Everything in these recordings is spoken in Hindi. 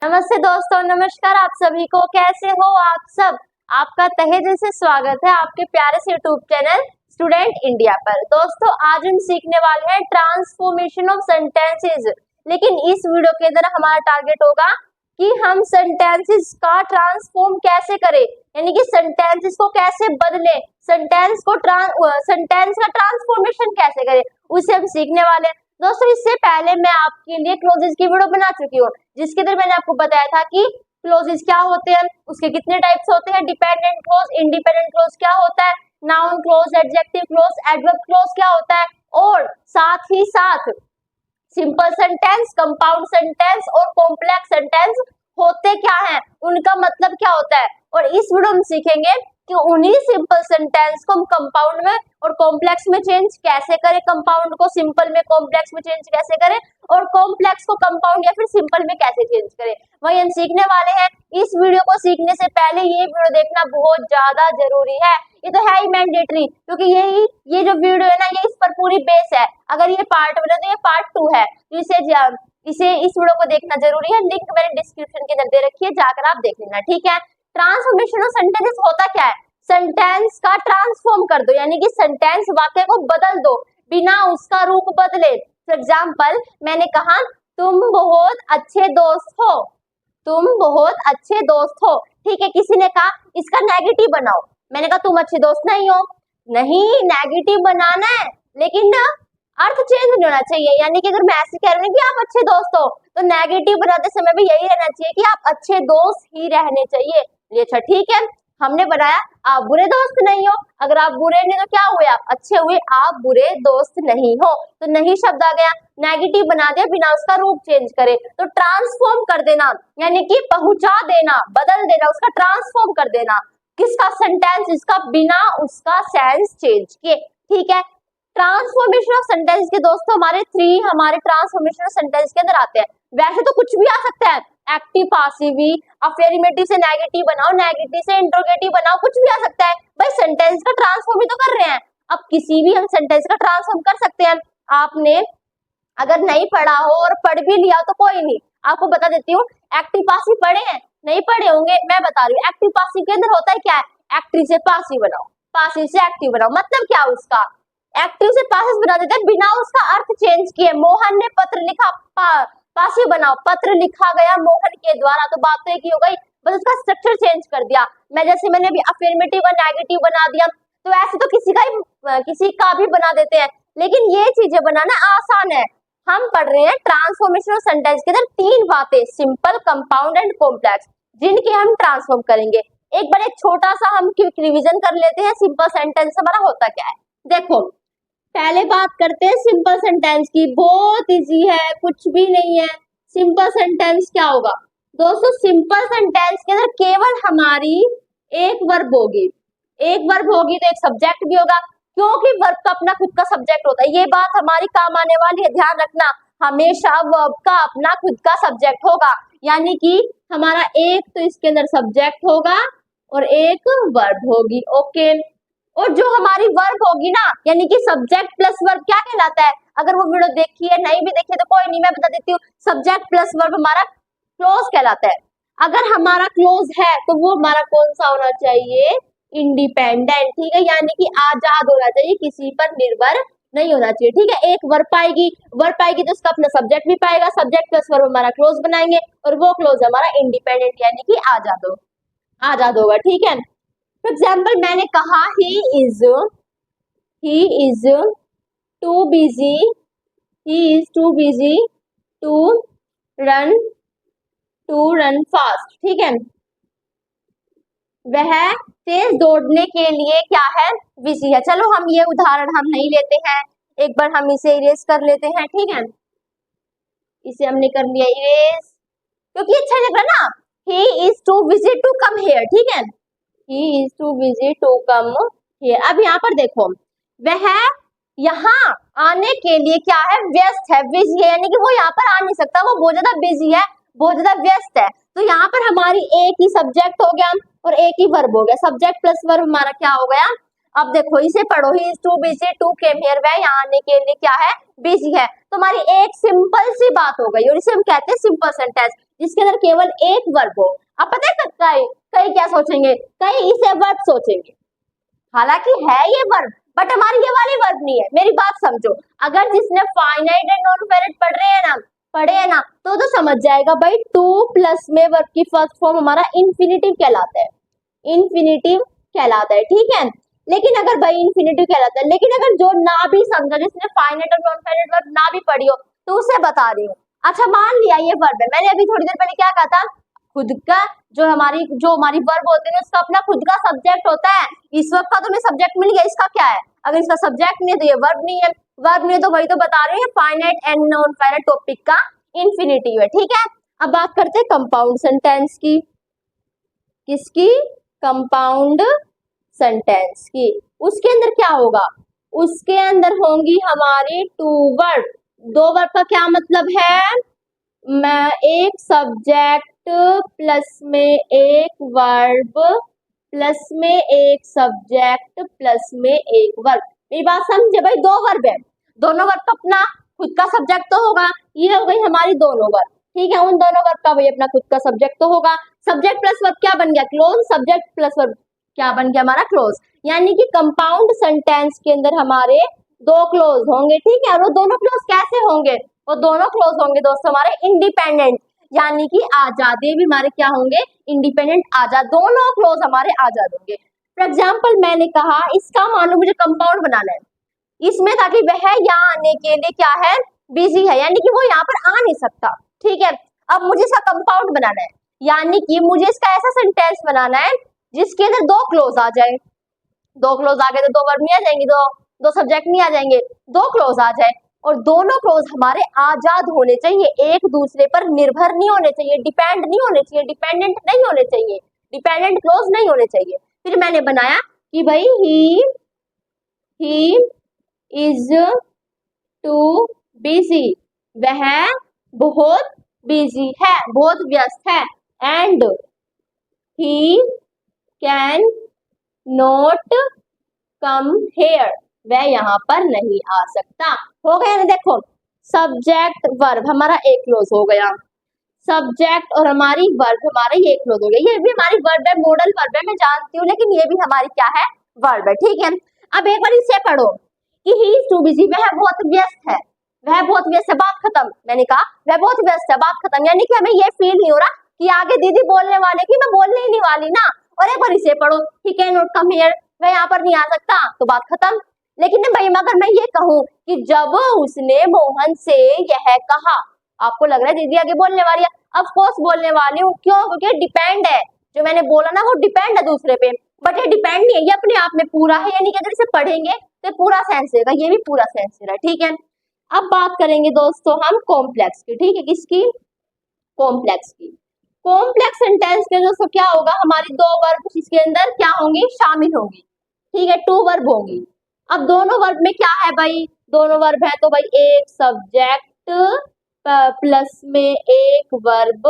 नमस्ते दोस्तों, नमस्कार आप सभी को। कैसे हो आप सब? आपका तहे दिल से स्वागत है आपके प्यारे से यूट्यूब चैनल स्टूडेंट इंडिया पर। दोस्तों, आज हम सीखने वाले हैं ट्रांसफॉर्मेशन ऑफ सेंटेंसेस। लेकिन इस वीडियो के अंदर हमारा टारगेट होगा कि हम सेंटेंसेस का ट्रांसफॉर्म कैसे करें, यानी कि सेंटेंसेस को कैसे बदले, सेंटेंस का ट्रांसफॉर्मेशन कैसे करें, उसे हम सीखने वाले हैं। दोस्तों, इससे पहले मैं आपके लिए क्लोजेस की वीडियो बना चुकी हूँ, जिसके अंदर मैंने आपको बताया था कि क्लोजेस क्या होते हैं, उसके कितने टाइप्स होते हैं, डिपेंडेंट क्लोज, इंडिपेंडेंट क्लोज क्या होता है, noun clause, adjective clause, adverb close क्या होता है, और साथ ही साथ सिंपल सेंटेंस, कंपाउंड सेंटेंस और कॉम्प्लेक्स सेंटेंस होते क्या हैं, उनका मतलब क्या होता है। और इस वीडियो में सीखेंगे कि उन्हीं सिंपल सेंटेंस को हम कंपाउंड में और कॉम्प्लेक्स में चेंज कैसे करें, कंपाउंड को सिंपल में कॉम्प्लेक्स में चेंज कैसे करें, और कॉम्प्लेक्स को कंपाउंड या फिर सिंपल में कैसे चेंज करें, वही हम सीखने वाले हैं। इस वीडियो को सीखने से पहले ये वीडियो देखना बहुत ज्यादा जरूरी है। ये तो है ही मैंडेटरी, क्योंकि ये जो वीडियो है ना, ये इस पर पूरी बेस है। अगर ये पार्ट 1 है तो ये पार्ट 2 है, तो इस वीडियो को देखना जरूरी है। लिंक मैंने डिस्क्रिप्शन के अंदर दे रखी है, जाकर आप देख लेना, ठीक है। ट्रांसफॉर्मेशन ऑफ सेंटेंस होता क्या है? सेंटेंस का ट्रांसफॉर्म कर दो, यानी कि सेंटेंस वाक्य को बदल दो बिना उसका रूप बदले। फॉर एग्जाम्पल, मैंने कहा तुम बहुत अच्छे दोस्त हो, तुम बहुत अच्छे दोस्त हो, ठीक है। किसी ने कहा इसका नेगेटिव बनाओ, मैंने कहा तुम अच्छे दोस्त नहीं हो। नहीं, नेगेटिव बनाना है, लेकिन ना अर्थ चेंज नहीं होना चाहिए। यानी कि अगर मैं ऐसे कह रही हूँ कि आप अच्छे दोस्त हो, तो नेगेटिव बनाते समय भी यही रहना चाहिए कि आप अच्छे दोस्त ही रहने चाहिए। ये अच्छा, ठीक है, हमने बनाया आप बुरे दोस्त नहीं हो। अगर आप बुरे नहीं तो क्या हुए, आप अच्छे हुए, आप बुरे दोस्त नहीं हो, तो नहीं शब्द आ गया, नेगेटिव बना दिया बिना उसका रूप चेंज करे। तो ट्रांसफॉर्म कर देना, यानी कि पहुंचा देना, बदल देना, उसका ट्रांसफॉर्म कर देना। किसका? सेंटेंस, इसका, बिना उसका सेंस चेंज किए, ठीक है। ट्रांसफॉर्मेशन ऑफ सेंटेंस के दोस्तों हमारे ट्रांसफॉर्मेशन ऑफ सेंटेंस के अंदर आते हैं। वैसे तो कुछ भी आ सकता है, एक्टिव पासिव, अफर्मेटिव से नेगेटिव बनाओ, नेगेटिव से इंट्रोगेटिव बनाओ, कुछ भी आ सकता है। भाई सेंटेंस का ट्रांसफॉर्म ही तो कर रहे हैं, अब किसी भी हम सेंटेंस का ट्रांसफॉर्म कर सकते हैं। आपने अगर नहीं पढ़ा हो और पढ़ भी लिया तो कोई नहीं, आपको बता देती हूँ। एक्टिव पासिव पढ़े हैं? नहीं पढ़े होंगे, मैं बता रही हूँ। एक्टिव पासिव के अंदर होता है क्या है, एक्टिव से पासिव बनाओ, पासिव से एक्टिव बनाओ। मतलब क्या उसका, एक्टिव से पासिव बना देते हैं बिना उसका अर्थ चेंज किए। मोहन ने पत्र लिखा, पासिव बनाओ, पत्र लिखा गया मोहन के द्वारा, तो बात तो एक ही हो गई, बस उसका स्ट्रक्चर चेंज कर दिया। मैंने अभी अफर्मेटिव और नेगेटिव बना दिया, तो ऐसे तो किसी का भी बना देते हैं, लेकिन ये चीजें बनाना आसान है। हम पढ़ रहे हैं ट्रांसफॉर्मेशन ऑफ सेंटेंस के अंदर 3 बातें, सिंपल, कंपाउंड एंड कॉम्प्लेक्स, जिनके हम ट्रांसफॉर्म करेंगे। एक बार एक छोटा सा हम क्विक रिवीजन कर लेते हैं, सिंपल सेंटेंस हमारा होता क्या है। देखो, पहले बात करते हैं सिंपल सेंटेंस की। बहुत इजी है, कुछ भी नहीं है। सिंपल सेंटेंस क्या होगा दोस्तों? सिंपल सेंटेंस के अंदर केवल हमारी एक वर्ब होगी, एक वर्ब होगी तो एक सब्जेक्ट भी होगा, क्योंकि वर्ब का अपना खुद का सब्जेक्ट होता है। ये बात हमारी काम आने वाली है, ध्यान रखना। हमेशा वर्ब का अपना खुद का सब्जेक्ट होगा, यानी कि हमारा एक तो इसके अंदर सब्जेक्ट होगा और एक वर्ब होगी, ओके। और जो हमारी वर्ब होगी ना, यानी कि सब्जेक्ट प्लस वर्ब क्या कहलाता है? अगर वो वीडियो देखी है, नहीं भी देखी है तो कोई नहीं, मैं बता देती हूँ। सब्जेक्ट प्लस वर्ब हमारा क्लोज कहलाता है। अगर हमारा क्लोज है तो वो हमारा कौन सा होना चाहिए? इंडिपेंडेंट, ठीक है, यानी कि आजाद होना चाहिए, किसी पर निर्भर नहीं होना चाहिए, ठीक है। एक वर्ब पाएगी तो उसका अपना सब्जेक्ट भी पाएगा, सब्जेक्ट प्लस वर्ब हमारा क्लोज बनाएंगे, और वो क्लोज हमारा इंडिपेंडेंट यानी कि आजाद होगा, ठीक है। फॉर एग्जाम्पल, मैंने कहा he is too busy to run fast, ठीक है। वह तेज दौड़ने के लिए क्या है? बिजी है। चलो हम ये उदाहरण हम नहीं लेते हैं, एक बार हम इसे इरेज कर लेते हैं, ठीक है। इसे हमने कर लिया इरेज, क्योंकि अच्छा लग रहा ना। He is too busy to come here, ठीक है, he is too busy to come here। अब यहाँ पर देखो, वह यहाँ आने के लिए क्या है? व्यस्त है, बिजी है, यानी कि वो यहाँ पर आ नहीं सकता, वो बहुत ज्यादा बिजी है, बहुत ज्यादा व्यस्त है। तो यहाँ पर हमारी एक ही सब्जेक्ट हो गया और एक ही वर्ब हो गया, सब्जेक्ट प्लस वर्ब हमारा क्या हो गया? अब देखो, इसे पढ़ो, he is too busy to came here, वह यहाँ आने के लिए क्या है? बिजी है। तो हमारी एक सिंपल सी बात हो गई, और इसे हम कहते हैं सिंपल सेंटेंस। जिसके अंदर केवल एक वर्ब हो। अब पता है कई कई क्या सोचेंगे, कई इसे वर्ब सोचेंगे, हालांकि है ये वर्ब बट हमारी ये वाली वर्ब नहीं है। मेरी बात समझो, अगर जिसने फाइनाइट एंड नॉन फाइनाइट पढ़े हैं ना तो समझ जाएगा भाई, टू प्लस में वर्ब की फर्स्ट फॉर्म हमारा इन्फिनिटिव कहलाता है, इन्फिनिटिव कहलाता है, ठीक है। लेकिन अगर भाई इन्फिनिटिव कहलाता है, लेकिन अगर जो ना भी समझा, जिसने फाइनाइट और नॉन फाइनाइट वर्ब ना भी पढ़ी हो, तो उसे बता रही हूँ। अच्छा मान लिया ये वर्ब है, मैंने अभी थोड़ी देर पहले क्या कहा था, खुद का जो हमारी वर्ब होते हैं उसका अपना खुद का सब्जेक्ट होता है। इस वक्त का तो मैं सब्जेक्ट मिल गया, इसका क्या है, अगर इसका सब्जेक्ट नहीं है तो ये वर्ब नहीं है, वर्ब नहीं है तो वही तो बता रही है, finite and non finite topic का इन्फिनिटिव है, ठीक है। अब बात करते हैं कंपाउंड सेंटेंस की, किसकी, कंपाउंड सेंटेंस की। उसके अंदर क्या होगा, उसके अंदर होंगी हमारी टू वर्ब। दो वर्ब का क्या मतलब है, मैं एक सब्जेक्ट प्लस में एक वर्ब प्लस में एक सब्जेक्ट प्लस में एक वर्ब। मेरी बात समझे भाई, दो वर्ब है, दोनों वर्ब का अपना खुद का सब्जेक्ट तो होगा, ये हो गई हमारी दोनों वर्ब, ठीक है। उन दोनों वर्ब का भाई अपना खुद का सब्जेक्ट तो होगा, सब्जेक्ट प्लस वर्ब क्या बन गया, क्लोज, सब्जेक्ट प्लस वर्ब क्या बन गया हमारा, क्लोज। यानी कि कंपाउंड सेंटेंस के अंदर हमारे दो क्लोज होंगे, ठीक है। और वो दोनों क्लोज कैसे होंगे, वो दोनों क्लोज होंगे दोस्तों हमारे इंडिपेंडेंट, यानी कि आजाद, ये भी हमारे क्या होंगे, इंडिपेंडेंट आजाद, दोनों क्लोज हमारे आजाद होंगे। फॉर एग्जाम्पल मैंने कहा इसका मान लो मुझे कंपाउंड बनाना है, इसमें ताकि वह यहाँ आने के लिए क्या है, बिजी है, यानी कि वो यहाँ पर आ नहीं सकता, ठीक है। अब मुझे इसका कंपाउंड बनाना है, यानी कि मुझे इसका ऐसा सेंटेंस बनाना है जिसके अंदर दो क्लोज आ जाए, दो क्लोज आ गए तो दो वर्ब नहीं आ जाएंगे, दो सब्जेक्ट नहीं आ जाएंगे, दो क्लोज आ जाए, और दोनों क्लोज हमारे आजाद होने चाहिए, एक दूसरे पर निर्भर नहीं होने चाहिए, डिपेंड नहीं होने चाहिए, डिपेंडेंट नहीं होने चाहिए, डिपेंडेंट क्लोज नहीं होने चाहिए। फिर मैंने बनाया कि भाई ही इज टू बिजी, वह बहुत बिजी है, बहुत व्यस्त है, and he can not come here, वह यहाँ पर नहीं आ सकता। हो गया ना, देखो सब्जेक्ट वर्ब हमारा एक क्लोज हो गया, सब्जेक्ट और हमारी वर्ब हमारे ये क्लोज हो गया, ये भी हमारी वर्ब है, मॉडल वर्ब है मैं जानती हूँ, लेकिन ये भी हमारी क्या है, वर्ब है, ठीक है। अब एक बार इसे पढ़ो कि ही इज टू बिजी, वह बहुत व्यस्त है, वह बहुत व्यस्त है, बात खत्म। मैंने कहा वह बहुत व्यस्त है, बात खत्म, यानी कि हमें ये फील नहीं हो रहा कि आगे दीदी बोलने वाले की, मैं बोलने ही नहीं वाली ना। और एक बार इसे पढ़ो, he can not come here, वह यहाँ पर नहीं आ सकता, तो बात खत्म। लेकिन भाई अगर मैं ये कहूँ कि जब उसने मोहन से यह कहा, आपको लग रहा है दीदी आगे बोलने वाली है, ऑफ कोर्स बोलने वाली हूँ, क्यों, क्योंकि डिपेंड है, जो मैंने बोला ना वो डिपेंड है दूसरे पे, बट ये डिपेंड नहीं है, ये अपने आप में पूरा है, यानी कि अगर इसे पढ़ेंगे तो पूरा सेंस देगा, ये भी पूरा सेंस दे रहा है, ठीक है। अब बात करेंगे दोस्तों हम कॉम्प्लेक्स की, ठीक है, किसकी, कॉम्प्लेक्स की। कॉम्प्लेक्स सेंटेंस में दोस्तों क्या होगा, हमारी दो वर्ब इसके अंदर क्या होंगी, शामिल होंगी, ठीक है, टू वर्ब होंगी। अब दोनों वर्ब में क्या है भाई, दोनों वर्ब है तो भाई एक सब्जेक्ट प्लस में एक वर्ब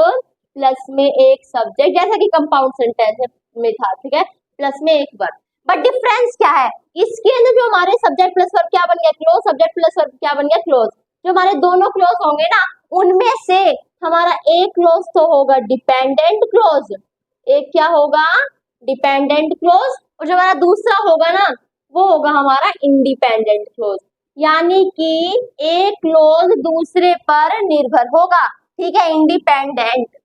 प्लस में एक सब्जेक्ट, जैसा कि कंपाउंड सेंटेंस में था, ठीक है, प्लस में एक वर्ब। बट डिफरेंस क्या है, इसके अंदर जो हमारे सब्जेक्ट प्लस वर्ब क्या बन गया, क्लोज, सब्जेक्ट प्लस वर्ब क्या बन गया, क्लोज। जो हमारे दोनों क्लोज होंगे ना, उनमें से हमारा एक क्लोज तो होगा डिपेंडेंट क्लोज, एक क्या होगा, डिपेंडेंट क्लोज, और जो हमारा दूसरा होगा ना वो होगा हमारा इंडिपेंडेंट क्लोज, यानी कि एक क्लोज दूसरे पर निर्भर होगा, ठीक है, इंडिपेंडेंट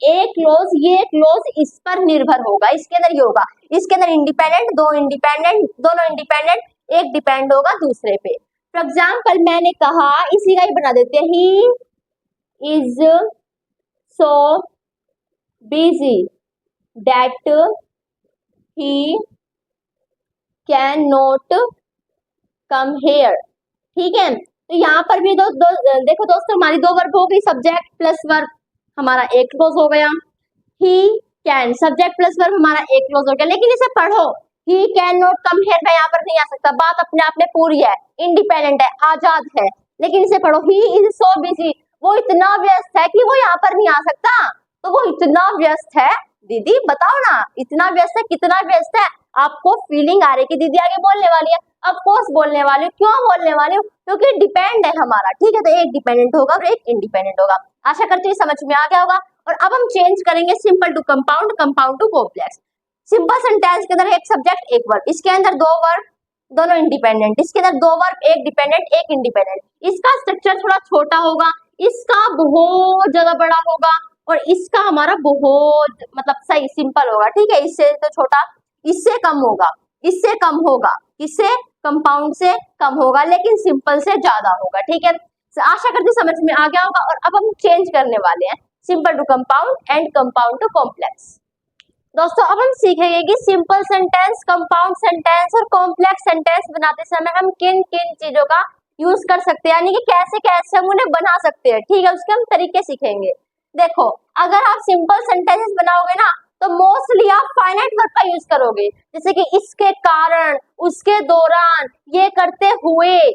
एक क्लोज, ये क्लोज इस पर निर्भर होगा, इसके अंदर ये होगा, इसके अंदर इंडिपेंडेंट, दो इंडिपेंडेंट, दोनों इंडिपेंडेंट, एक डिपेंड होगा दूसरे पे। फॉर एग्जाम्पल मैंने कहा, इसी का ही बना देते हैं, he is so busy that he can not come here, ठीक है। तो यहाँ पर भी देखो दोस्तों हमारी दो वर्ब हो गई, सब्जेक्ट प्लस वर्ब हमारा एक क्लोज हो गया, he can, subject plus verb हमारा एक क्लोज हो गया। लेकिन इसे पढ़ो, he can not come here, मैं यहाँ पर नहीं आ सकता, बात अपने आप में पूरी है, इंडिपेंडेंट है, आजाद है। लेकिन इसे पढ़ो, ही इज सो बिजी, वो इतना व्यस्त है कि वो यहाँ पर नहीं आ सकता, तो वो इतना व्यस्त है, दीदी बताओ ना, इतना व्यस्त है, कितना व्यस्त है, आपको फीलिंग आ रही है कि दीदी आगे बोलने वाली है, ऑफ कोर्स बोलने वाली हूँ। क्यों बोलने वाली हूँ? क्योंकि डिपेंड है हमारा, ठीक है। तो एक डिपेंडेंट होगा और एक इंडिपेंडेंट होगा। आशा करती हूँ समझ में आ गया होगा। और अब हम चेंज करेंगे simple to compound, compound to complex. Simple sentence के अंदर एक सब्जेक्ट एक वर्ब, इसके अंदर दो वर्ब दोनों इंडिपेंडेंट, इसके अंदर दो वर्ब एक डिपेंडेंट एक इंडिपेंडेंट। इसका स्ट्रक्चर थोड़ा छोटा होगा, इसका बहुत ज्यादा बड़ा होगा और इसका हमारा बहुत मतलब सही सिंपल होगा, ठीक है। इससे तो छोटा, इससे कम होगा, इससे कम होगा, इससे कंपाउंड से कम होगा, लेकिन सिंपल से ज्यादा होगा, ठीक है। आशा करती समझ में आ गया होगा। और अब हम चेंज करने वाले हैं simple to compound and compound to complex. दोस्तों अब हम सीखेंगे कि सिंपल सेंटेंस, कंपाउंड सेंटेंस और कॉम्प्लेक्स सेंटेंस बनाते समय हम किन किन चीजों का यूज कर सकते हैं, यानी कि कैसे कैसे हम उन्हें बना सकते हैं, ठीक है। उसके हम तरीके सीखेंगे। देखो, अगर आप सिंपल सेंटेंसेस बनाओगे ना तो मोस्टली आप फाइनाइट वर्ब का यूज करोगे, जैसे कि इसके कारण, उसके दौरान, ये करते हुए।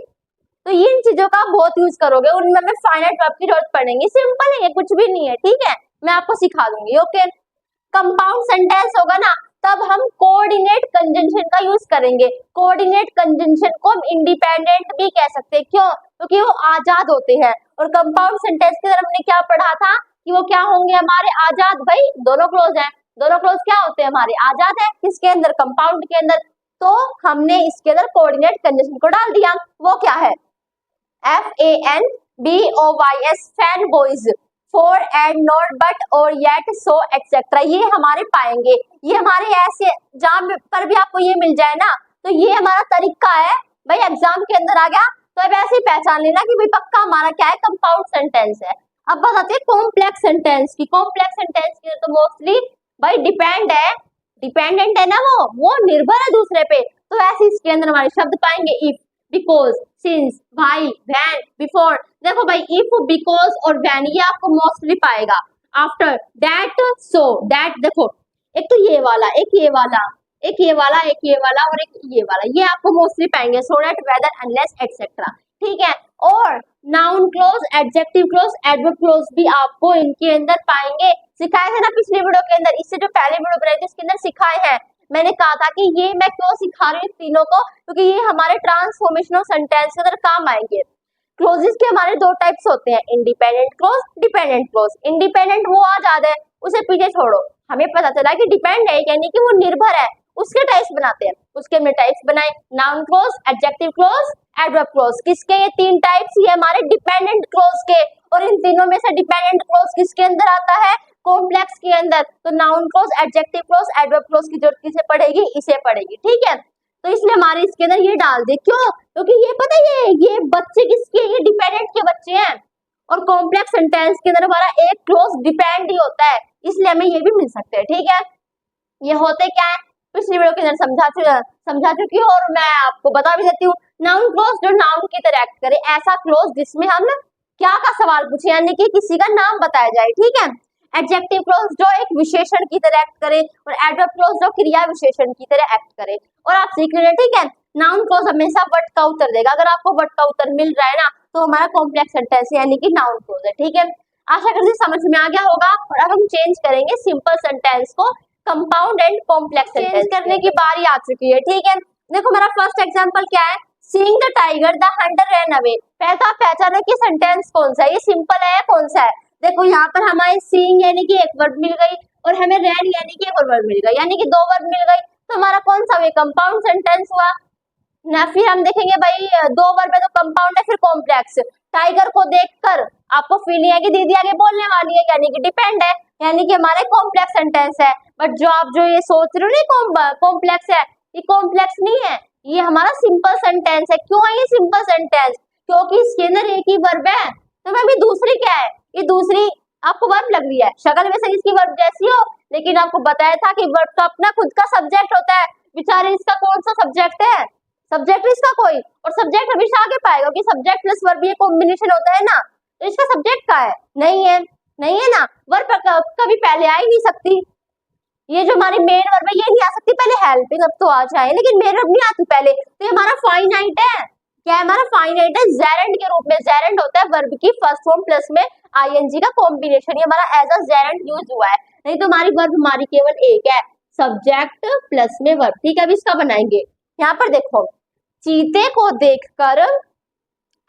तो इन चीजों का बहुत यूज करोगे, उनमें हमें फाइनाइट वर्ब की जरूरत पड़ेगी। सिंपल है, ये कुछ भी नहीं है, ठीक है। मैं आपको सिखा दूंगी, ओके। कंपाउंड सेंटेंस होगा ना तब हम कोऑर्डिनेट कंजंक्शन का यूज करेंगे। कोऑर्डिनेट कंजंक्शन को हम इंडिपेंडेंट भी कह सकते हैं, क्यों? क्योंकि वो आजाद होते हैं। और कंपाउंड सेंटेंस के अंदर हमने क्या पढ़ा था कि वो क्या होंगे हमारे, आजाद। भाई दोनों क्लोज हैं, दोनों क्लोज क्या होते हैं हमारे, आजाद है। किसके अंदर? कंपाउंड के अंदर। तो हमने इसके अंदर कोऑर्डिनेट कंजंक्शन को डाल दिया, वो क्या है, FANBOYS, fan boys, for and not but और येट सो एक्सेट्रा। ये हमारे पाएंगे, ये हमारे ऐसे जहां पर भी आपको ये मिल जाए ना तो ये हमारा तरीका है। भाई एग्जाम के अंदर आ गया तो अब ऐसे ही पहचान लेना कि भाई पक्का हमारा क्या है, कंपाउंड सेंटेंस है। अब बात आती है कॉम्प्लेक्स सेंटेंस की। कॉम्प्लेक्स सेंटेंस की तो मोस्टली भाई डिपेंड है, डिपेंडेंट है ना, वो निर्भर है दूसरे पे। तो ऐसे इसके अंदर हमारे शब्द पाएंगे if, because, since, while, when, before. देखो भाई इफ, बिकॉज और व्हेन ये आपको मोस्टली पाएगा। After, that, so, that. देखो एक तो ये वाला, एक ये वाला, एक ये वाला, एक ये वाला और एक ये वाला, ये आपको मोस्टली पाएंगे। So that, whether, unless, etcetera, ठीक है। और noun clause, adjective clause, adverb clause भी आपको इनके अंदर पाएंगे। सिखाए थे ना पिछली वीडियो के अंदर, इससे जो पहले वीडियो बनाई थी उसके अंदर सिखाए हैं। मैंने कहा था कि ये मैं क्यों सिखा रही हूँ तीनों को, क्योंकि ये हमारे ट्रांसफॉर्मेशनल सेंटेंस के अंदर काम आएंगे। क्लोजेस के हमारे दो टाइप्स होते हैं, independent clause, dependent clause. Independent वो आजाद है, उसे पीछे छोड़ो। हमें पता चला कि डिपेंड है यानी कि वो निर्भर है, उसके टाइप्स बनाते हैं। उसके हमने टाइप्स बनाए, noun clause, adjective clause, adverb close. किसके? ये तीन टाइप्स, ये हमारे डिपेंडेंट क्लोज के। और इन तीनों में से डिपेंडेंट क्लोज किसके अंदर आता है? कॉम्प्लेक्स के अंदर। तो noun clause, adjective clause, adverb close की जरूरत किसे पड़ेगी? इसे पड़ेगी, ठीक है। तो इसलिए हमारे इसके अंदर ये डाल दे, क्यों? क्योंकि ये पता है ये बच्चे किसके, ये डिपेंडेंट के बच्चे हैं। और कॉम्प्लेक्स सेंटेंस के अंदर हमारा एक क्लोज डिपेंड ही होता है, इसलिए हमें ये भी मिल सकते हैं, ठीक है। ये होते क्या है पिछली वीडियो के अंदर समझा चुकी हूँ और मैं आपको बता भी देती हूँ। नाउन क्लोज जो नाउन की तरह एक्ट करे, ऐसा क्लोज जिसमें हम क्या का सवाल पूछे, यानी कि किसी का नाम बताया जाए, ठीक है। एडजेक्टिव क्लोज जो एक विशेषण की तरह एक्ट करे और एडवर्ब क्लोज जो क्रिया विशेषण की तरह एक्ट करे। और आप सीख रहे हैं, ठीक है। नाउन क्लोज हमेशा वर्ड का उत्तर देगा, अगर आपको वर्ड का उत्तर मिल रहा है ना तो हमारा कॉम्प्लेक्स सेंटेंस यानी कि नाउन क्लोज है, ठीक है। आशा करती हूँ समझ में आ गया होगा। और अब हम चेंज करेंगे सिंपल सेंटेंस को कंपाउंड एंड कॉम्प्लेक्स सेंटेंस करने की बारी आ चुकी है, ठीक है। देखो हमारा फर्स्ट एग्जांपल क्या है, seeing the tiger the Hunter ran away. पहले तो आप पहचानो कि सेंटेंस कौन सा है, ये सिंपल है कौन सा है। देखो यहाँ पर हमारे सीइंग यानी कि एक वर्ड मिल गई और हमें रैन यानी कि एक और वर्ड मिल गई, यानी कि दो वर्ड मिल गई। तो हमारा कौन सा हुआ, कंपाउंड सेंटेंस हुआ ना। फिर हम देखेंगे भाई दो वर्ड में तो कंपाउंड है, फिर कॉम्प्लेक्स। टाइगर को देखकर आपको फीलिंग है कि दीदी आगे बोलने वाली है, यानी कि डिपेंड है, यानी कि हमारे कॉम्प्लेक्स सेंटेंस है। बट जो आप जो ये सोच रहे हो ना कॉम्प्लेक्स है, ये कॉम्प्लेक्स नहीं है, ये हमारा सिंपल सेंटेंस है। क्यों है ये सिंपल सेंटेंस? क्योंकि इसके अंदर एक ही वर्ब है। तो मैं भी दूसरी क्या है, ये दूसरी आपको वर्ब लग रही है, शक्ल में से इसकी वर्ब जैसी हो, लेकिन आपको बताया था कि वर्ब का अपना खुद का सब्जेक्ट होता है। बेचारे इसका कौन सा सब्जेक्ट है, सब्जेक्ट इसका कोई, और सब्जेक्ट हमेशा आगे पाएगा कि सब्जेक्ट प्लस वर्ब ये कॉम्बिनेशन होता है ना। तो इसका सब्जेक्ट का है, नहीं है, नहीं है ना। वर्ब कभी पहले आ ही नहीं सकती, ये जो हमारी मेन वर्ब है ये नहीं आ सकती पहले, हेल्पिंग अब तो आ जाए, लेकिन मेन वर्ब नहीं आती पहले। तो ये हमारा फाइनाइट है, क्या है हमारा फाइनाइट है, जेरेंट के रूप में। जेरेंट होता है वर्ब की फर्स्ट फॉर्म प्लस में आईएनजी का कॉम्बिनेशन, ये हमारा एज अ जेरेंट यूज हुआ है। नहीं तो हमारी वर्ब हमारी केवल एक है, सब्जेक्ट प्लस में वर्ब। ठीक है, अब इसका बनाएंगे। यहाँ पर देखो, चीते को देखकर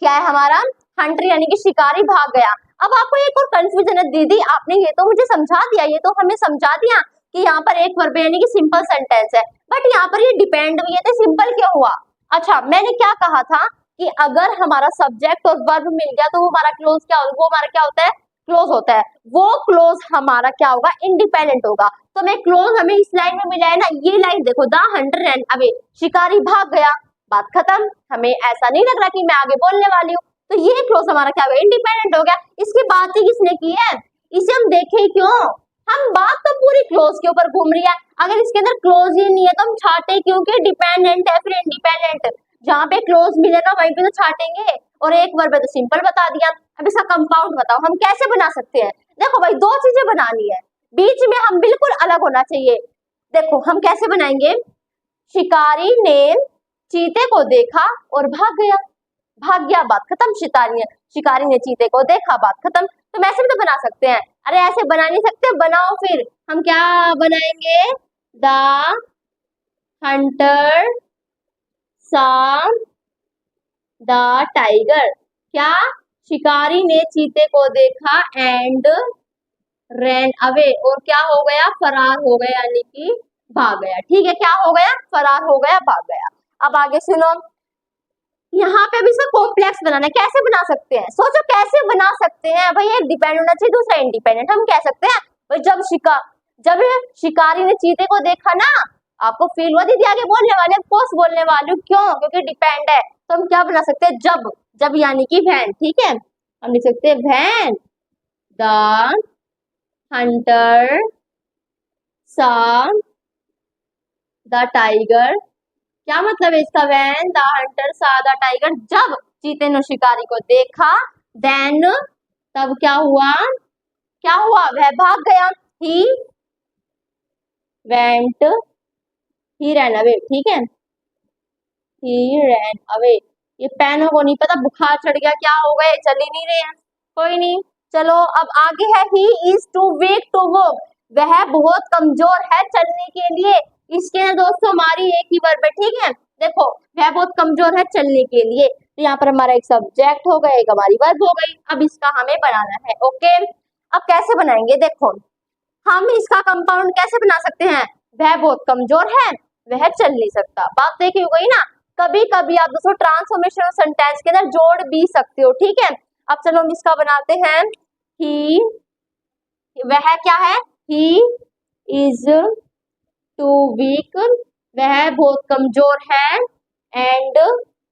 क्या है हमारा, हंटर यानी कि शिकारी भाग गया। अब आपको एक और कंफ्यूजन है, दीदी आपने ये तो मुझे समझा दिया, ये तो हमें समझा दिया कि यहाँ पर एक वर्ब यानी कि सिंपल सेंटेंस है, बट यहाँ पर ये डिपेंड भी है तो सिंपल क्यों हुआ? अच्छा, मैंने क्या कहा था कि अगर हमारा सब्जेक्ट और वर्ब मिल गया तो वो हमारा क्लोज क्या होगा, वो हमारा क्या होता है, क्लोज होता है। वो क्लोज हमारा क्या होगा, इंडिपेंडेंट होगा। तो मैं क्लोज हमें इस लाइन में मिला है ना, ये लाइन देखो, द हंटर रैन अवे, शिकारी भाग गया, बात खत्म। हमें ऐसा नहीं लग रहा कि मैं आगे बोलने वाली हूँ, तो ये क्लोज हमारा क्या होगा, इंडिपेंडेंट हो गया। इसकी बात ही किसने की है, इसे हम देखें क्यों, हम बात तो पूरी क्लोज के ऊपर घूम रही है। अगर इसके अंदर क्लोज ही नहीं है तो हम छाटे क्योंकि डिपेंडेंट है, फिर इंडिपेंडेंट। जहाँ पे क्लोज मिलेगा वहीं पे तो छाटेंगे, और एक वर्ब है तो सिंपल बता दिया। अब इसका कंपाउंड बताओ हम कैसे बना सकते हैं। देखो भाई, दो चीजें बनानी है, बीच में हम बिल्कुल अलग होना चाहिए। देखो हम कैसे बनाएंगे, शिकारी ने चीते को देखा और भाग गया, भाग गया, बात खत्म। शिकारी ने चीते को देखा, बात खत्म। तो ऐसे भी तो बना सकते हैं। अरे ऐसे बना नहीं सकते, बनाओ फिर। हम क्या बनाएंगे, द हंटर सा द टाइगर, क्या, शिकारी ने चीते को देखा एंड रैन अवे, और क्या हो गया, फरार हो गया, यानी कि भाग गया। ठीक है, क्या हो गया, फरार हो गया, भाग गया। अब आगे सुनो, यहाँ पे भी इसका कॉम्प्लेक्स बनाना है, कैसे बना सकते हैं, सोचो कैसे बना सकते हैं भाई। एक डिपेंड होना चाहिए, दूसरा इंडिपेंडेंट। हम कह सकते हैं भाई, जब शिकारी ने चीते को देखा ना, आपको फील हुआ दीदी आगे बोलने वाले, कोर्स बोलने वाले हूँ, क्यों, क्योंकि डिपेंड है। तो हम क्या बना सकते हैं, जब यानी कि वैन। ठीक है, हम लिख सकते हैं वैन द हंटर सा द टाइगर। क्या मतलब है इसका, वैन द हंटर सा द टाइगर, जब चीते ने शिकारी को देखा, देन तब क्या हुआ, वह भाग गया। He went, he ran away. ठीक है, ही रैन अवे। ये पैनों को नहीं पता बुखार चढ़ गया, क्या हो गए, चल ही नहीं रहे हैं। कोई नहीं, चलो अब आगे है, he is too weak to walk, वह बहुत कमजोर है चलने के लिए। इसके ना दोस्तों हमारी एक ही वर्ब है। ठीक है, देखो वह बहुत कमजोर है चलने के लिए, तो यहाँ पर हमारा एक सब्जेक्ट हो गया, एक हमारी वर्ब हो गई। अब इसका हमें बनाना है। ओके, अब कैसे बनाएंगे, देखो हम इसका कंपाउंड कैसे बना सकते हैं, वह बहुत कमजोर है, वह चल नहीं सकता। बात देखी हो गई ना। कभी कभी आप दोस्तों ट्रांसफॉर्मेशन सेंटेंस के अंदर जोड़ भी सकते हो। ठीक है, अब चलो हम इसका बनाते हैं, ही, वह क्या है, ही इज टू वीक, वह बहुत कमजोर है, एंड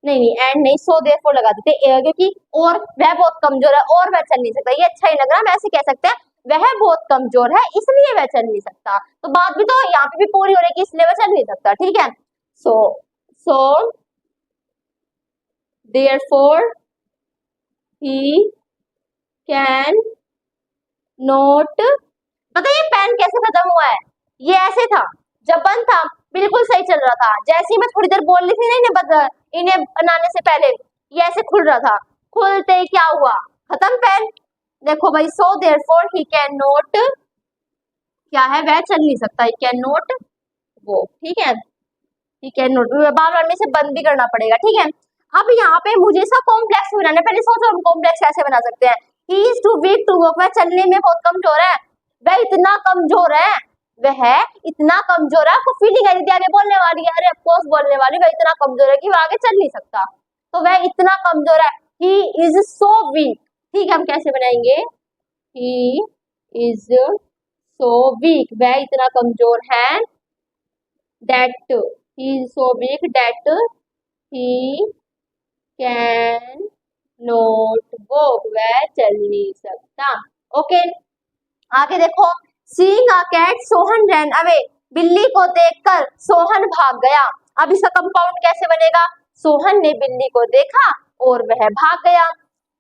एंड नहीं, सो देयरफॉर लगा देते, क्योंकि और वह बहुत कमजोर है और वह चल नहीं सकता, ये अच्छा ही लग रहा है, हम ऐसे कह सकते हैं वह बहुत कमजोर है इसलिए वह चल नहीं सकता। तो बात भी तो यहाँ पे भी पूरी हो रही है कि इसलिए वह चल नहीं सकता। ठीक है, so therefore he can note. पता है ये पेन कैसे खत्म हुआ है, ये ऐसे था, जब बंद था बिल्कुल सही चल रहा था, जैसे ही मैं थोड़ी देर बोल रही थी ना इन्हें बनाने से पहले, ये ऐसे खुल रहा था, खुलते ही क्या हुआ, खत्म पेन। देखो भाई, so therefore he can note, क्या है, वह चल नहीं सकता, ही कैन नोट वो। ठीक है, ही कैन नोट, बार बार में से बंद भी करना पड़ेगा। ठीक है, अब यहाँ पे मुझे इसका कॉम्प्लेक्स बनाना है। पहले सोचो हम कॉम्प्लेक्स कैसे बना सकते हैं। He is too weak to walk, वह चलने में बहुत कमजोर है, वह इतना कमजोर है, वह इतना कमजोर है। आपको फीलिंग है दीदी आगे बोलने वाली है, अरे ऑफकोर्स बोलने वाली, वह इतना कमजोर है कि वह आगे चल नहीं सकता, तो वह इतना कमजोर है। He is so week. ठीक है, हम कैसे बनाएंगे, ही इज सो वीक, वह इतना कमजोर है, that he is so weak that he can not walk, वह चल नहीं सकता। ओके, आगे देखो, seeing a cat Sohan ran away, बिल्ली को देखकर सोहन भाग गया। अब इसका कंपाउंड कैसे बनेगा, सोहन ने बिल्ली को देखा और वह भाग गया।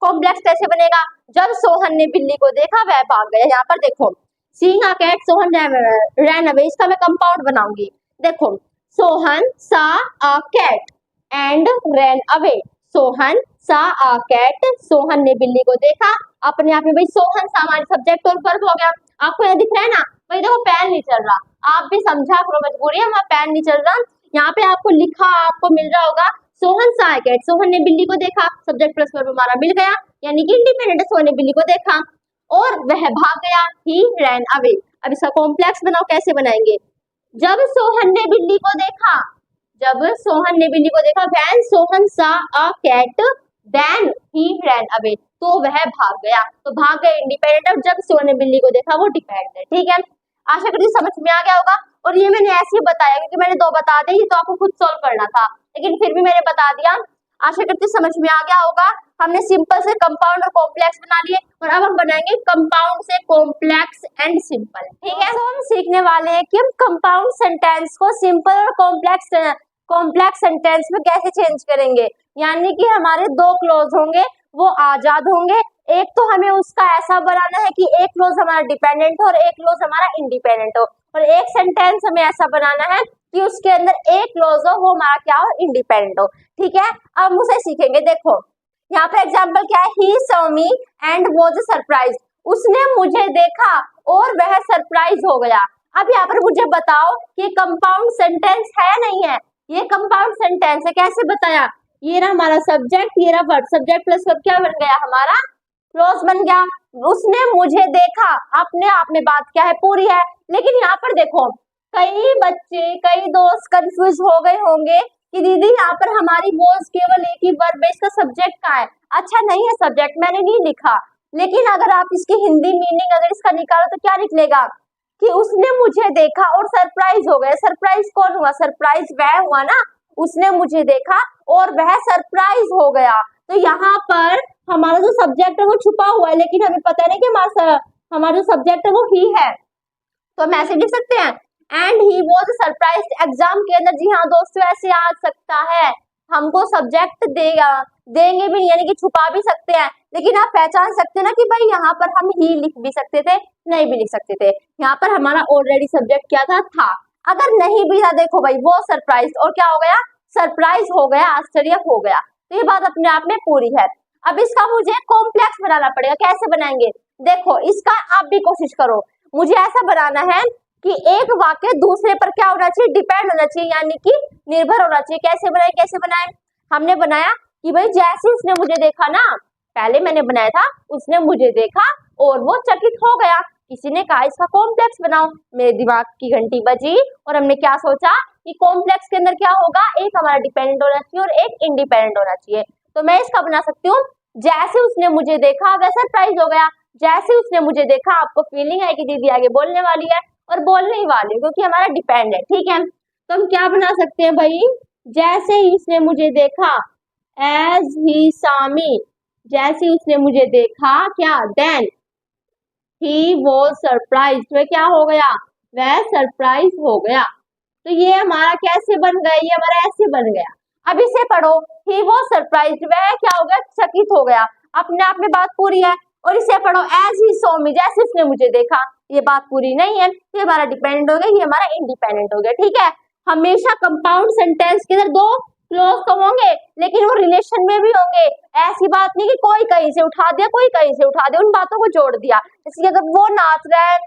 कॉम्प्लेक्स कैसे बनेगा, जब सोहन ने बिल्ली को देखा वह भाग गया। यहाँ पर देखो, seeing a cat Sohan ran away, इसका मैं कंपाउंड बनाऊंगी। देखो, Sohan saw a cat and ran away, Sohan saw a cat, Sohan ने बिल्ली को देखा, अपने आप में भाई सोहन सा हमारे सब्जेक्ट और वर्ब हो गया। आपको यहाँ दिख रहा है ना, भाई देखो पेन नहीं चल रहा, आप भी समझा करो, मजबूरी है, वहाँ पेन नहीं चल रहा। यहाँ पे आपको लिखा आपको मिल रहा होगा सोहन सा कैट, सोहन ने बिल्ली को देखा, सब्जेक्ट प्लस वर्ब हमारा मिल गया, यानी कि इंडिपेंडेंट है, सोहन ने बिल्ली को देखा और वह भाग गया, ही रैन अवे। अब इसका कॉम्प्लेक्स बनाओ, कैसे बनाएंगे? जब सोहन ने बिल्ली को देखा, जब सोहन ने बिल्ली को देखा, when Sohan saw a cat then he ran away, तो वह भाग गया, तो भाग गया इंडिपेंडेंट है, जब सोहन ने बिल्ली को देखा वो डिपेंडेंट है। ठीक है, आशा करती हूँ समझ में आ गया होगा। और ये मैंने ऐसे ही बताया क्योंकि मैंने दो बता दी, ये तो आपको खुद सॉल्व करना था, लेकिन फिर भी मैंने बता दिया। आशा करती हूँ समझ में आ गया होगा। हमने सिंपल से कंपाउंड और कॉम्प्लेक्स बना लिए और अब हम बनाएंगे कंपाउंड से कॉम्प्लेक्स एंड सिंपल। ठीक है, तो हम सीखने वाले हैं कि हम कंपाउंड सेंटेंस को सिंपल और कॉम्प्लेक्स सेंटेंस में कैसे चेंज करेंगे। यानी कि हमारे दो क्लोज होंगे, वो आजाद होंगे। एक तो हमें उसका ऐसा बनाना है कि एक क्लोज हमारा डिपेंडेंट हो और एक क्लोज हमारा इंडिपेंडेंट हो, और एक सेंटेंस हमें ऐसा बनाना है कि उसके अंदर एक क्लोज हो, वो हमारा क्या हो, इंडिपेंडेंट हो। ठीक है, अब हम उसे सीखेंगे। देखो यहाँ पे एग्जाम्पल क्या है, he saw me and was surprise, उसने मुझे देखा और वह सरप्राइज हो गया। अब यहाँ पर मुझे बताओ कि कंपाउंड सेंटेंस है नहीं है? ये कंपाउंड सेंटेंस है, कैसे बताया? ये रहा हमारा सब्जेक्ट, ये रहा वर्ब, सब्जेक्ट प्लस वर्ब क्या बन गया हमारा, क्लोज बन गया। उसने मुझे देखा, अपने आप में बात क्या है, पूरी है। लेकिन यहाँ पर देखो कई बच्चे कई दोस्त कंफ्यूज हो गए होंगे कि दीदी यहाँ पर हमारी वॉज केवल एक ही वर्ब है, इसका सब्जेक्ट कहाँ है? अच्छा नहीं है सब्जेक्ट, मैंने नहीं लिखा, लेकिन अगर आप इसकी हिंदी मीनिंग अगर इसका निकालो तो क्या निकलेगा कि उसने मुझे देखा और सरप्राइज हो गया। सरप्राइज कौन हुआ? सरप्राइज वह हुआ ना, उसने मुझे देखा और वह सरप्राइज हो गया। तो यहाँ पर हमारा जो सब्जेक्ट है वो छुपा हुआ है, लेकिन हमें पता नहीं कि हमारा जो सब्जेक्ट है वो ही है, तो हम ऐसे लिख सकते हैं and he was surprised. Exam के अंदर जी हाँ दोस्तों ऐसे आ सकता है, हमको सब्जेक्ट देंगे भी यानी कि छुपा भी सकते हैं, लेकिन आप पहचान सकते हैं ना कि भाई यहाँ पर हम ही लिख भी सकते थे, नहीं भी लिख सकते थे। यहाँ पर हमारा ऑलरेडी सब्जेक्ट क्या था। अगर नहीं भी था, देखो भाई वो सरप्राइज और क्या हो गया, सरप्राइज हो गया, आश्चर्य हो गया, तो ये बात अपने आप में पूरी है। अब इसका मुझे कॉम्प्लेक्स बनाना पड़ेगा, कैसे बनाएंगे? देखो इसका आप भी कोशिश करो, मुझे ऐसा बनाना है कि एक वाक्य दूसरे पर क्या होना चाहिए, डिपेंड होना चाहिए, यानी कि निर्भर होना चाहिए। कैसे बनाए? हमने बनाया कि भाई जैसे उसने मुझे देखा ना, पहले मैंने बनाया था उसने मुझे देखा और वो चकित हो गया। किसी ने कहा इसका कॉम्प्लेक्स बनाओ, मेरे दिमाग की घंटी बजी और हमने क्या सोचा कि कॉम्प्लेक्स के अंदर क्या होगा, एक हमारा डिपेंडेंट होना चाहिए और एक इंडिपेंडेंट होना चाहिए। तो मैं इसका बना सकती हूँ, जैसे उसने मुझे देखा वह सरप्राइज हो गया। जैसे उसने मुझे देखा, आपको फीलिंग है कि दीदी आगे बोलने वाली है और बोलने ही वाली, क्योंकि हमारा डिपेंड है। ठीक है, तो हम क्या बना सकते हैं भाई, जैसे ही उसने मुझे देखा, एज ही saw me, जैसे उसने मुझे देखा, क्या, देन ही was surprised, वह क्या हो गया, वह सरप्राइज हो गया। तो ये हमारा कैसे बन गया, ये हमारा ऐसे बन गया। अब इसे पढ़ो, ही was surprised, वह क्या हो गया, चकित हो गया, अपने आप में बात पूरी है। और इसे पढ़ो, एज ही saw me, जैसे उसने मुझे देखा, ये बात पूरी नहीं है, ये हमारा डिपेंडेंट हो गया, ये हमारा इंडिपेंडेंट हो गया। ठीक है, हमेशा कंपाउंड सेंटेंस के अंदर दो क्लोज तो होंगे, लेकिन वो रिलेशन में भी होंगे। ऐसी बात नहीं कि कोई कहीं से उठा दिया, कोई कहीं से उठा दिया, उन बातों को जोड़ दिया। इसलिए अगर वो नाच रहा है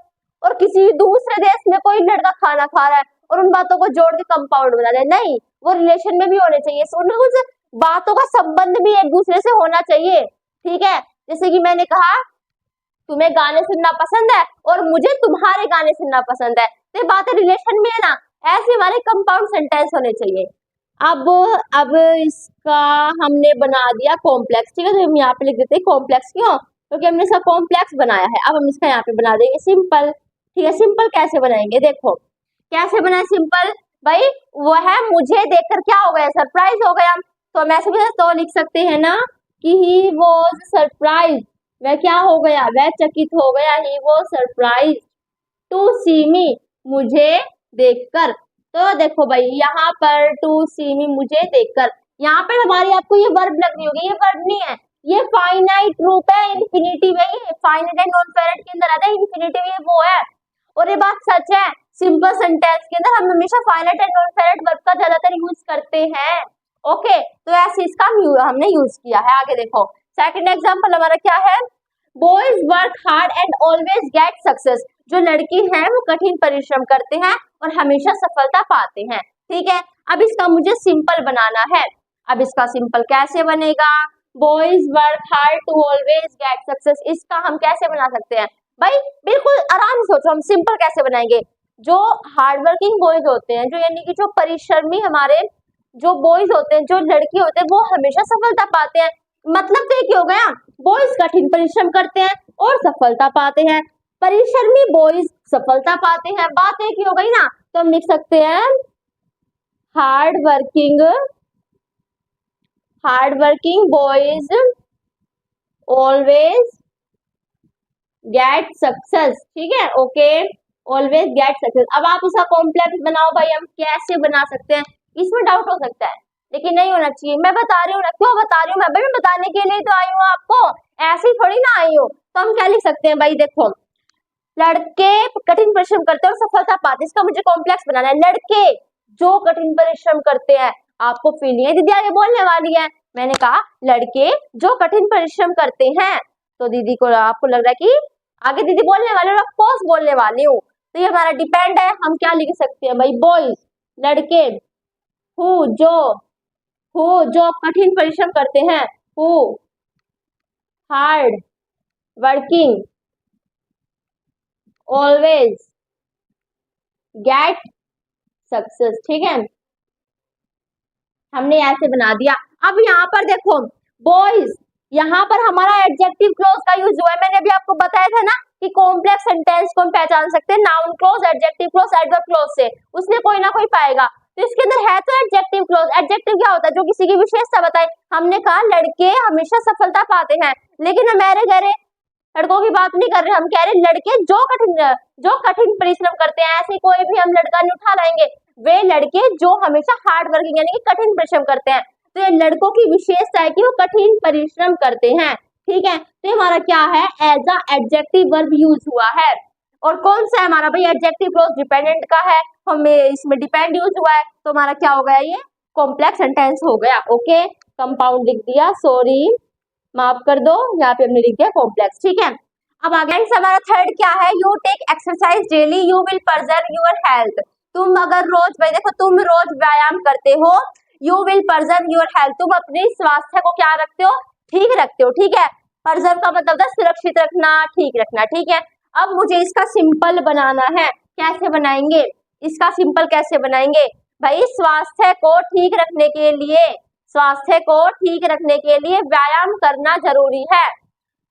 और किसी दूसरे देश में कोई लड़का खाना खा रहा है और उन बातों को जोड़ के कंपाउंड बना दे, नहीं, वो रिलेशन में भी होने चाहिए, उन बातों का संबंध भी एक दूसरे से होना चाहिए। ठीक है, जैसे कि मैंने कहा तुम्हें गाने सुनना पसंद है और मुझे तुम्हारे गाने सुनना पसंद है, तो ये बातें रिलेशन में है ना, ऐसे हमारे कंपाउंड सेंटेंस होने चाहिए। अब इसका हमने बना दिया कॉम्प्लेक्स। ठीक है, तो हम यहाँ पे लिख देते हैं कॉम्प्लेक्स, क्यों, क्योंकि हमने इसका कॉम्प्लेक्स बनाया है। अब हम इसका यहाँ पे बना देंगे सिंपल। ठीक है, सिंपल कैसे बनाएंगे, देखो कैसे बनाए सिंपल, भाई वह मुझे देखकर क्या हो गया, सरप्राइज हो गया। तो हम ऐसे भी तो लिख सकते हैं ना कि ही वॉज सरप्राइज, वह क्या हो गया, वह चकित हो गया, ही वॉज सरप्राइज टू सी मी, मुझे देखकर। तो देखो भाई यहाँ पर टू सी मी, मुझे देखकर, यहाँ पर हमारी आपको ये वर्ब लग रही होगी, ये वर्ब नहीं है, ये फाइनाइट रूप है, इन्फिनिटिव है, ये फाइनाइट एंड नॉन फाइनाइट के अंदर आता है, इन्फिनिटिव ये वो है। और ये बात सच है, सिंपल सेंटेंस के अंदर हम हमेशा finite and non finite verb का ज्यादातर यूज करते हैं। ओके, तो ऐसे इसका हमने यूज किया है। आगे देखो सेकंड एग्जांपल हमारा क्या है, boys work hard and always get success, जो लड़के हैं वो कठिन परिश्रम करते हैं और हमेशा सफलता पाते हैं। ठीक है, अब इसका मुझे सिंपल बनाना है। अब इसका सिंपल कैसे बनेगा? Boys work hard to always get success, इसका हम कैसे बना सकते हैं भाई? बिल्कुल आराम से सोचो, हम सिंपल कैसे बनाएंगे। जो हार्ड वर्किंग बॉयज होते हैं, जो यानी कि जो परिश्रमी हमारे जो बॉयज होते हैं, जो लड़के होते हैं, वो हमेशा सफलता पाते हैं। मतलब तो एक ही हो गया, बॉयज कठिन परिश्रम करते हैं और सफलता पाते हैं, परिश्रमी बॉयज सफलता पाते हैं। बात एक ही हो गई ना, तो हम लिख सकते हैं hard working boys always get success. ठीक है, ओके, ऑलवेज गेट सक्सेस। अब आप इसका कॉम्प्लेक्स बनाओ भाई, हम कैसे बना सकते हैं? इसमें डाउट हो सकता है, लेकिन नहीं होना चाहिए। मैं बता रही हूँ ना, क्यों बता रही हूँ मैं? भाई बताने के लिए तो आई हूँ आपको, ऐसी थोड़ी ना आई हूँ। तो हम क्या लिख सकते हैं भाई? देखो, लड़के कठिन परिश्रम करते हैं और सफलता पाते हैं, इसका मुझे कॉम्प्लेक्स बनाना है। लड़के जो कठिन परिश्रम करते हैं, आपको फीलिंग है दीदी आगे बोलने वाली है। मैंने कहा लड़के जो कठिन परिश्रम करते हैं, तो दीदी को आपको लग रहा है कि आगे दीदी बोलने वाले और ऑफकोर्स बोलने वाली हूँ, तो ये हमारा डिपेंड है। हम क्या लिख सकते हैं भाई? बॉयज, लड़के हु जो कठिन परिश्रम करते हैं, who hard working always get success. ठीक है, हमने ऐसे बना दिया। अब यहाँ पर देखो बॉयज, यहाँ पर हमारा एडजेक्टिव क्लॉज का यूज हुआ है। मैंने अभी आपको बताया था ना कि कॉम्प्लेक्स सेंटेंस को हम पहचान सकते हैं noun clause, adjective clause, adverb clause से, उसमें कोई ना कोई पाएगा। तो इसके अंदर है तो एडजेक्टिव क्लॉज। एडजेक्टिव क्या होता है? जो किसी की विशेषता बताए। हमने कहा लड़के हमेशा सफलता पाते हैं, लेकिन हमारे घरे लड़कों की बात नहीं कर रहे, हम कह रहे लड़के जो कठिन परिश्रम करते हैं। ऐसे कोई भी हम लड़का नहीं उठा लाएंगे, वे लड़के जो हमेशा हार्ड वर्किंग यानी कि कठिन परिश्रम करते हैं। तो ये लड़कों की विशेषता है कि वो कठिन परिश्रम करते हैं। ठीक है, तो हमारा क्या है? As a adjective verb use हुआ है। और कौन सा है हमारा भाई? एडजेक्टिव क्लॉज डिपेंडेंट का है, हमें इसमें डिपेंड यूज हुआ है, तो हमारा क्या हो गया? ये कॉम्प्लेक्स सेंटेंस हो गया। ओके, कंपाउंड लिख दिया, सॉरी माफ कर दो, यहाँ पे हमने लिख दिया कॉम्प्लेक्स। ठीक है, अब आगे हमारा थर्ड क्या है? You take exercise daily you will preserve your health. तुम अगर रोज भाई देखो, तुम रोज व्यायाम करते हो, you will preserve your health, तुम अपने स्वास्थ्य को क्या रखते हो? ठीक रखते हो। ठीक है, प्रिजर्व का मतलब है सुरक्षित रखना, ठीक रखना। ठीक है, अब मुझे इसका सिंपल बनाना है। कैसे बनाएंगे इसका सिंपल? कैसे बनाएंगे भाई? स्वास्थ्य को ठीक रखने के लिए व्यायाम करना जरूरी है।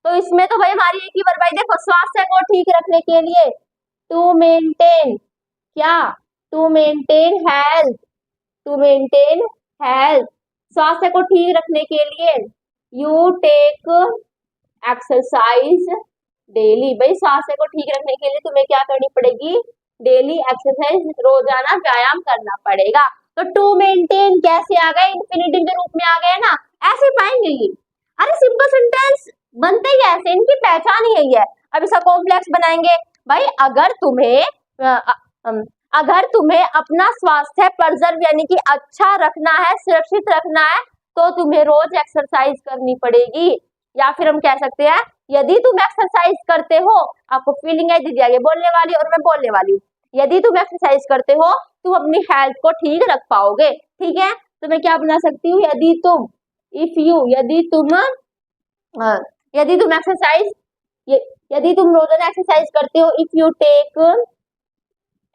तो इसमें तो भाई हमारी एक ही वर्ब आई। देखो, स्वास्थ्य को ठीक रखने के लिए टू मेंटेन क्या? टू मेंटेन हेल्थ, स्वास्थ्य को ठीक रखने के लिए यू टेक एक्सरसाइज डेली। भाई स्वास्थ्य को ठीक रखने के लिए तुम्हें क्या करनी पड़ेगी? डेली एक्सरसाइज, रोजाना व्यायाम करना पड़ेगा। तो टू मेंटेन कैसे आ गए? इंफिनिटिव के रूप में आ गए ना, ऐसे पाएंगे ये। अरे सिंपल सेंटेंस बनते ही ऐसे, इनकी पहचान ही यही है। अब इसका कॉम्प्लेक्स बनाएंगे भाई। अगर तुम्हें अपना स्वास्थ्य प्रिजर्व यानी कि अच्छा रखना है, सुरक्षित रखना है, तो तुम्हें रोज एक्सरसाइज करनी पड़ेगी। या फिर हम कह सकते हैं यदि तुम एक्सरसाइज करते हो, आपको फीलिंग है दीदी आगे बोलने वाली और मैं बोलने वाली हूँ, यदि तुम एक्सरसाइज करते हो तुम अपनी हेल्थ को ठीक रख पाओगे। ठीक है, तो मैं क्या बना सकती हूँ? यदि तुम रोजाना एक्सरसाइज करते हो, if you take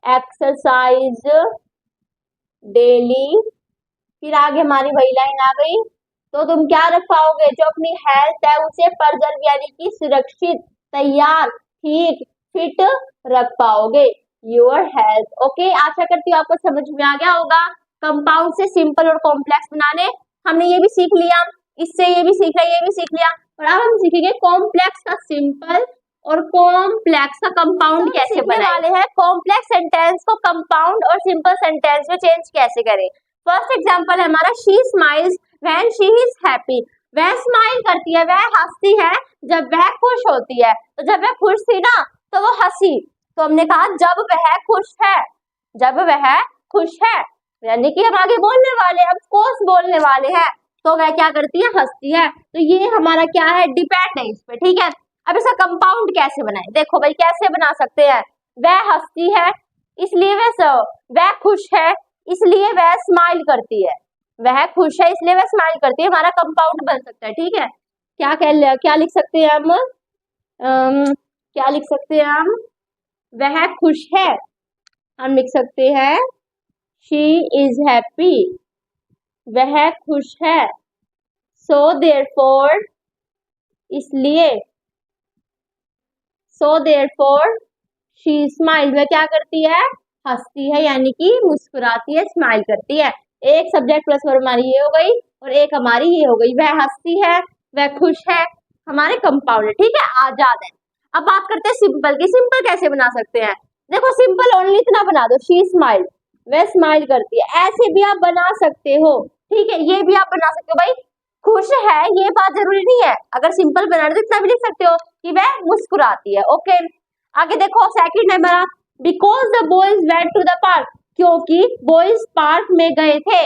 exercise daily, फिर आगे हमारी वही लाइन आ गई, तो तुम क्या रख पाओगे? जो अपनी हेल्थ है उसे प्रिजर्व यानी कि सुरक्षित, तैयार, ठीक, फिट रख पाओगे। Your health. ओके, आशा करती हूँ आपको समझ में आ गया होगा। कंपाउंड से सिंपल और कॉम्प्लेक्स बनाने हमने ये भी सीख लिया, इससे ये भी सीख लिया, ये भी सीख लिया, और अब हम सीखेंगे कॉम्प्लेक्स का सिंपल और कॉम्प्लेक्स का कंपाउंड कैसे बनाने वाले हैं। कॉम्प्लेक्स सेंटेंस को कंपाउंड और सिंपल सेंटेंस में चेंज कैसे करें। फर्स्ट एग्जांपल है हमारा, she smiles when she is happy. वह स्माइल करती है, वह हंसती है जब वह खुश होती है। तो जब वह खुश थी ना तो वो हंसी, तो हमने कहा जब वह खुश है, यानी कि हम आगे बोलने वाले, अब कोर्स बोलने वाले हैं, तो वह क्या करती है? हंसती है। तो ये हमारा क्या है? डिपेंड है इस पे। ठीक है, अब इसका कंपाउंड कैसे बनाए, देखो भाई कैसे बना सकते हैं। वह हंसती है इसलिए वह खुश है इसलिए वह स्माइल करती है। वह खुश है इसलिए वह स्माइल करती है, हमारा कंपाउंड बन सकता है। ठीक है, क्या लिख सकते हैं हम, क्या लिख सकते हैं हम, वह खुश है, हम लिख सकते हैं शी इज हैप्पी, वह खुश है। सो देयरफॉर, इसलिए, सो देयरफॉर शी स्माइल, वह क्या करती है, हंसती है, यानी कि मुस्कुराती है, स्माइल करती है। एक सब्जेक्ट प्लस वर्ब हमारी ये हो गई और एक हमारी ये हो गई, वह हंसती है, वह खुश है, हमारे कंपाउंड है। ठीक है, आजाद है। अब बात करते हैं सिंपल की, सिंपल कैसे बना सकते हैं। देखो सिंपल ओनली इतना बना दो, शी स्माइल, वह स्माइल करती है, ऐसे भी आप बना सकते हो। ठीक है, ये भी आप बना सकते हो भाई, खुश है ये बात जरूरी नहीं है, अगर सिंपल बना तो इतना भी लिख सकते हो कि वह मुस्कुराती है। ओके, आगे देखो सेकंड है मेरा, because the boys went to the park, क्योंकि बॉयज पार्क में गए थे।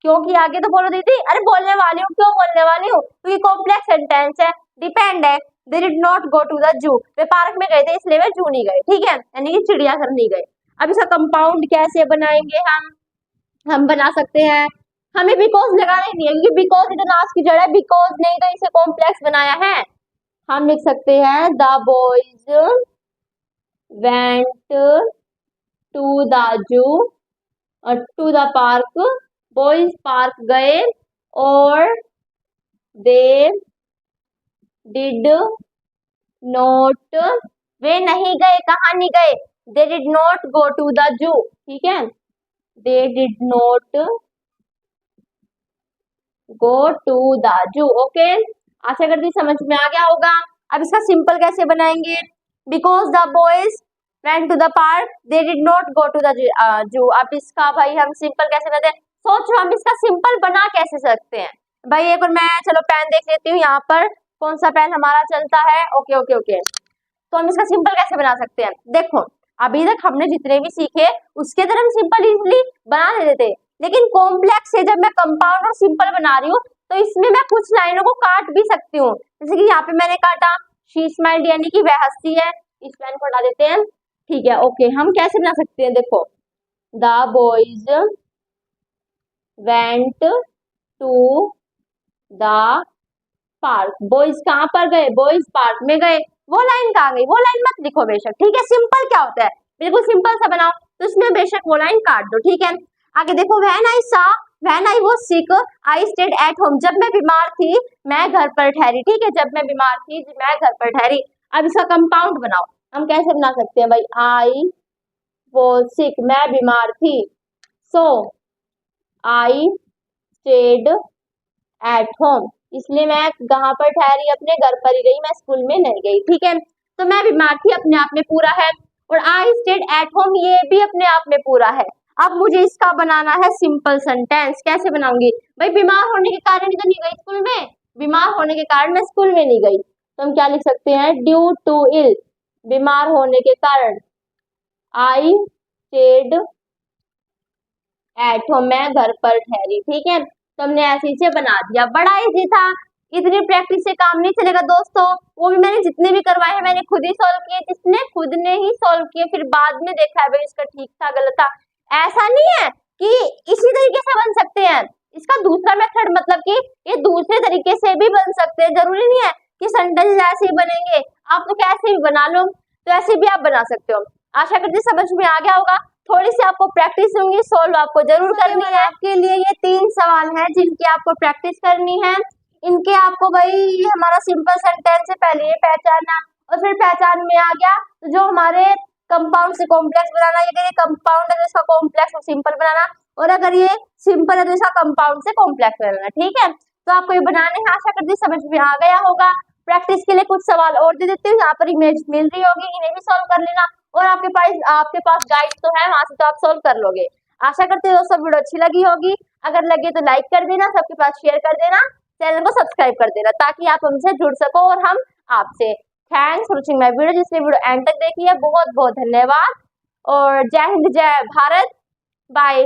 क्योंकि आगे तो बोलो दीदी, अरे बोलने वाली हूँ, क्यों बोलने वाली हूँ, क्योंकि कॉम्प्लेक्स सेंटेंस है, डिपेंड है। They did not go to the zoo, वे पार्क में गए थे इसलिए वे जू नहीं गए। ठीक है, यानी कि चिड़ियाघर नहीं गए। अब इसका कंपाउंड कैसे बनाएंगे हम बना सकते हैं, हमें बिकॉज लगाना ही नहीं है क्योंकि बिकॉज इधर नाश की जड़ है, बिकॉज नहीं तो इसे कॉम्प्लेक्स बनाया है। हम लिख सकते हैं the boys went to the zoo और to the park, boys park गए और दे डिड नॉट, वे नहीं गए, कहाँ नहीं गए, they did not go to the zoo. ठीक है, they did not go to the zoo. Okay, आशा करती समझ में आ गया होगा। अब इसका सिंपल कैसे बनाएंगे, because the boys went to the park they did not go to the zoo. अब इसका भाई हम सिंपल कैसे बनाते हैं, सोचो हम इसका सिंपल बना कैसे सकते हैं भाई। एक बार मैं चलो पेन देख लेती हूँ, यहाँ पर कौन सा पेन हमारा चलता है। ओके ओके ओके, तो हम इसका सिंपल कैसे बना सकते हैं, देखो अभी तक हमने जितने भी सीखे उसके तरह हम सिंपल इजीली बना लेते थे, लेकिन कॉम्प्लेक्स से जब मैं कंपाउंड और सिंपल बना रही हूँ तो इसमें मैं कुछ लाइनों को काट भी सकती हूँ। जैसे कि यहाँ पे मैंने काटा शी स्माइल्ड, यानी कि वह हंसती है, इस लाइन को हटा देते हैं। ठीक है, ओके, हम कैसे बना सकते हैं, देखो the boys went to the park, boys कहाँ पर गए, बॉयज पार्क में गए, वो लाइन कहाँ गई, वो लाइन मत लिखो बेशक। ठीक है, सिंपल क्या होता है, बिल्कुल सिंपल सा बनाओ, तो इसमें बेशक वो लाइन काट दो। ठीक है, आगे देखो when I was sick I stayed at home, जब मैं बीमार थी मैं घर पर ठहरी। ठीक है, जब मैं बीमार थी मैं घर पर ठहरी। अब इसका कंपाउंड बनाओ, हम कैसे बना सकते हैं भाई, आई वाज सिक, मैं बीमार थी, सो आई स्टेड एट होम, इसलिए मैं कहाँ पर ठहरी, अपने घर पर ही रही, मैं स्कूल में नहीं गई। ठीक है, तो मैं बीमार थी अपने आप में पूरा है, और आई स्टेड एट होम ये भी अपने आप में पूरा है। अब मुझे इसका बनाना है सिंपल सेंटेंस, कैसे बनाऊंगी भाई, बीमार होने के कारण तो नहीं गई स्कूल में, बीमार होने के कारण मैं स्कूल में नहीं गई, तो हम क्या लिख सकते हैं, ड्यू टू इल, बीमार होने के कारण, आई स्टेड एट होम, मैं घर पर ठहरी। ठीक है, तो हमने ऐसे ही बना दिया, बड़ा इजी था, इतनी प्रैक्टिस से काम नहीं चलेगा दोस्तों। वो भी मैंने जितने भी करवाए हैं मैंने खुद ही सॉल्व किए, जिसने खुद ने ही सॉल्व किए, फिर बाद में देखा है भाई इसका ठीक था गलत था, ऐसा नहीं है कि इसी तरीके से बन सकते हैं। इसका दूसरा मेथड मतलब कि ये दूसरे तरीके से भी बन सकते हैं, जरूरी नहीं है कि सेंटेंस ऐसे ही बनेंगे, आप तो कैसे भी बना लो, तो ऐसे भी आप बना सकते हो। आशा करती समझ में आ गया होगा, थोड़ी सी आपको प्रैक्टिस होंगी, सोल्व आपको जरूर करनी है। आपके लिए ये 3 सवाल हैं जिनकी आपको प्रैक्टिस करनी है। इनके आपको भाई हमारा सिंपल सेंटेंस से पहले ये पहचानना, और फिर पहचान में आ गया तो जो हमारे कंपाउंड से कॉम्प्लेक्स बनाना, अगर ये कंपाउंड है तो इसका कॉम्प्लेक्स और सिंपल बनाना, और अगर ये सिंपल है तो इसका कंपाउंड से कॉम्प्लेक्स बनाना। ठीक है, तो आपको ये बनाने हैं, आशा करती समझ में आ गया होगा। प्रैक्टिस के लिए कुछ सवाल और दे देती हूँ, यहाँ पर इमेज मिल रही होगी, इन्हें भी सॉल्व कर लेना, और आपके पास गाइड तो है, वहां से तो आप सॉल्व कर लोगे। आशा करते हो दोस्तों वीडियो अच्छी लगी होगी, अगर लगे तो लाइक कर देना, सबके पास शेयर कर देना, चैनल को सब्सक्राइब कर देना ताकि आप हमसे जुड़ सको और हम आपसे। Thanks for watching my video, जिसने वीडियो एंड तक देखी है बहुत बहुत धन्यवाद, और जय हिंद जय भारत, बाय।